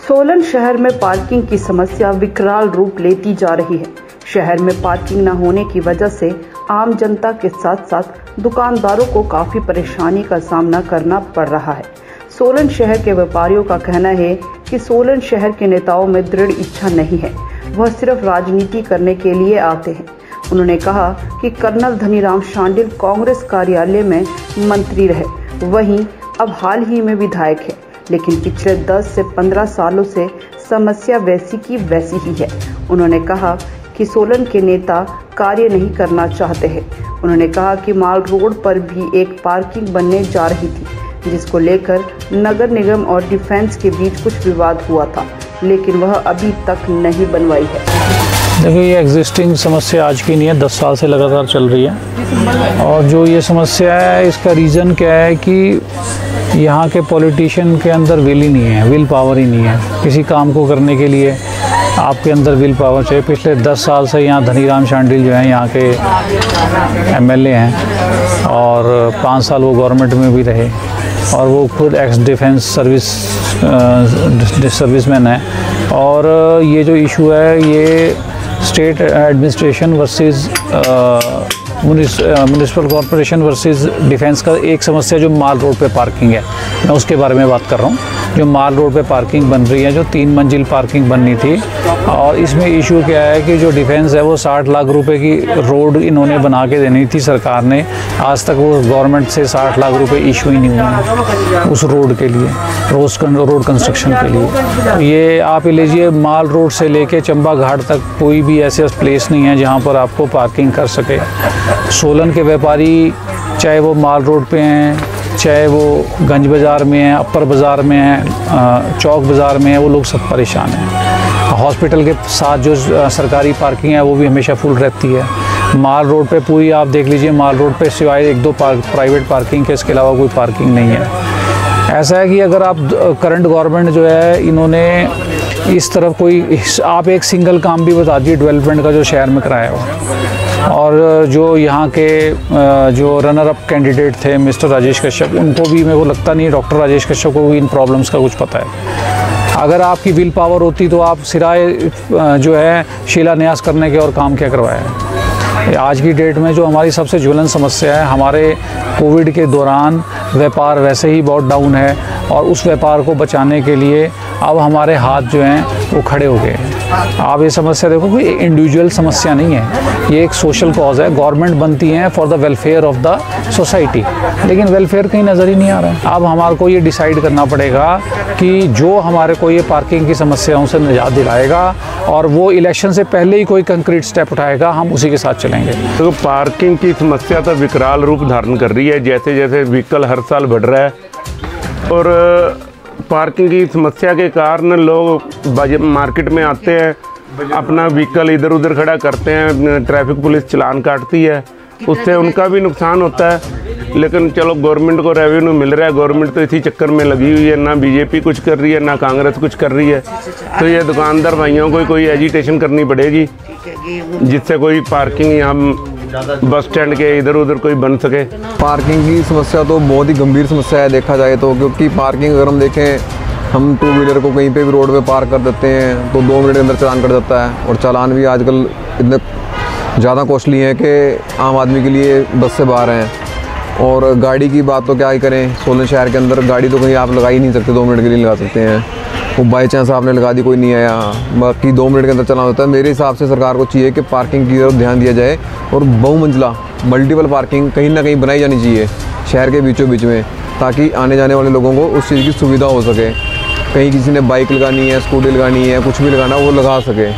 सोलन शहर में पार्किंग की समस्या विकराल रूप लेती जा रही है। शहर में पार्किंग न होने की वजह से आम जनता के साथ साथ दुकानदारों को काफी परेशानी का सामना करना पड़ रहा है। सोलन शहर के व्यापारियों का कहना है कि सोलन शहर के नेताओं में दृढ़ इच्छा नहीं है, वह सिर्फ राजनीति करने के लिए आते हैं। उन्होंने कहा कि कर्नल धनीराम शांडिल कांग्रेस कार्यालय में मंत्री रहे, वहीं अब हाल ही में विधायक है, लेकिन पिछले 10 से 15 सालों से समस्या वैसी की वैसी ही है। उन्होंने कहा कि सोलन के नेता कार्य नहीं करना चाहते हैं। उन्होंने कहा कि माल रोड पर भी एक पार्किंग बनने जा रही थी, जिसको लेकर नगर निगम और डिफेंस के बीच कुछ विवाद हुआ था, लेकिन वह अभी तक नहीं बनवाई है। देखिए, ये एग्जिस्टिंग समस्या आज की नहीं है, 10 साल से लगातार चल रही है। और जो ये समस्या है, इसका रीज़न क्या है कि यहाँ के पॉलिटिशियन के अंदर विल ही नहीं है, विल पावर ही नहीं है। किसी काम को करने के लिए आपके अंदर विल पावर चाहिए। पिछले 10 साल से यहाँ धनीराम शांडिल जो हैं यहाँ के एमएलए हैं और 5 साल वो गवर्नमेंट में भी रहे और वो खुद एक्स डिफेंस सर्विसमैन है। और ये जो इशू है, ये state administration versus municipal corporation versus defence का एक समस्या जो माल रोड पे पार्किंग है, मैं उसके बारे में बात कर रहा हूँ। जो माल रोड पे पार्किंग बन रही है, जो 3 मंजिल पार्किंग बननी थी, और इसमें इशू क्या है कि जो डिफेंस है वो 60 लाख रुपए की रोड इन्होंने बना के देनी थी सरकार ने। आज तक वो गवर्नमेंट से 60 लाख रुपए इशू ही नहीं हुए उस रोड के लिए, रोड कंस्ट्रक्शन के लिए। ये आप लीजिए, माल रोड से लेके चंबा घाट तक कोई भी ऐसे प्लेस नहीं है जहाँ पर आपको पार्किंग कर सके। सोलन के व्यापारी, चाहे वो माल रोड पे हैं, चाहे वो गंज बाज़ार में है, अपर बाज़ार में है, चौक बाज़ार में है, वो लोग सब परेशान हैं। हॉस्पिटल के साथ जो सरकारी पार्किंग है वो भी हमेशा फुल रहती है। माल रोड पे पूरी आप देख लीजिए, माल रोड पे सिवाय 1-2 प्राइवेट पार्किंग के, इसके अलावा कोई पार्किंग नहीं है। ऐसा है कि अगर आप करंट गवर्नमेंट जो है, इन्होंने इस तरफ कोई, आप एक सिंगल काम भी बता दिए डेवलपमेंट का जो शहर में कराया हो। और जो यहाँ के जो रनर अप कैंडिडेट थे मिस्टर राजेश कश्यप, उनको भी मेरे को लगता नहीं डॉक्टर राजेश कश्यप को भी इन प्रॉब्लम्स का कुछ पता है। अगर आपकी विल पावर होती तो आप सिराए जो है शिलान्यास करने के और काम क्या करवाया। आज की डेट में जो हमारी सबसे ज्वलन समस्या है, हमारे कोविड के दौरान व्यापार वैसे ही बहुत डाउन है और उस व्यापार को बचाने के लिए अब हमारे हाथ जो हैं वो खड़े हो गए हैं। आप ये समस्या देखो, कोई इंडिविजुअल समस्या नहीं है, ये एक सोशल कॉज है। गवर्नमेंट बनती है for the welfare of the society, लेकिन वेलफेयर कहीं नज़र ही नहीं आ रहा है। अब हमारे को ये डिसाइड करना पड़ेगा कि जो हमारे को ये पार्किंग की समस्याओं से निजात दिलाएगा और वो इलेक्शन से पहले ही कोई कंक्रीट स्टेप उठाएगा, हम उसी के साथ चलेंगे। तो पार्किंग की समस्या तो विकराल रूप धारण कर रही है, जैसे जैसे व्हीकल हर साल बढ़ रहा है और पार्किंग की समस्या के कारण लोग मार्केट में आते हैं, अपना व्हीकल इधर उधर खड़ा करते हैं, ट्रैफिक पुलिस चालान काटती है, उससे उनका भी नुकसान होता है। लेकिन चलो, गवर्नमेंट को रेवेन्यू मिल रहा है, गवर्नमेंट तो इसी चक्कर में लगी हुई है, ना बीजेपी कुछ कर रही है ना कांग्रेस कुछ कर रही है। तो ये दुकानदार भाइयों को कोई एजिटेशन करनी पड़ेगी जिससे कोई पार्किंग यहाँ बस स्टैंड के इधर उधर कोई बन सके। पार्किंग की समस्या तो बहुत ही गंभीर समस्या है देखा जाए तो, क्योंकि पार्किंग अगर हम देखें, हम 2 व्हीलर को कहीं पे भी रोड पे पार्क कर देते हैं तो 2 मिनट के अंदर चालान कट जाता है। और चालान भी आजकल इतने ज़्यादा कॉस्टली है कि आम आदमी के लिए बस से बाहर हैं। और गाड़ी की बात तो क्या ही करें, सोलन शहर के अंदर गाड़ी तो कहीं आप लगा ही नहीं सकते, 2 मिनट के लिए लगा सकते हैं, वो बाई चांस आपने लगा दी, कोई नहीं आया, बाकी 2 मिनट के अंदर चलाना होता है। मेरे हिसाब से सरकार को चाहिए कि पार्किंग की तरफ ध्यान दिया जाए और बहुमंजिला मल्टीपल पार्किंग कहीं ना कहीं बनाई जानी चाहिए शहर के बीचों बीच में, ताकि आने जाने वाले लोगों को उस चीज़ की सुविधा हो सके। कहीं किसी ने बाइक लगानी है, स्कूटी लगानी है, कुछ भी लगाना, वो लगा सके।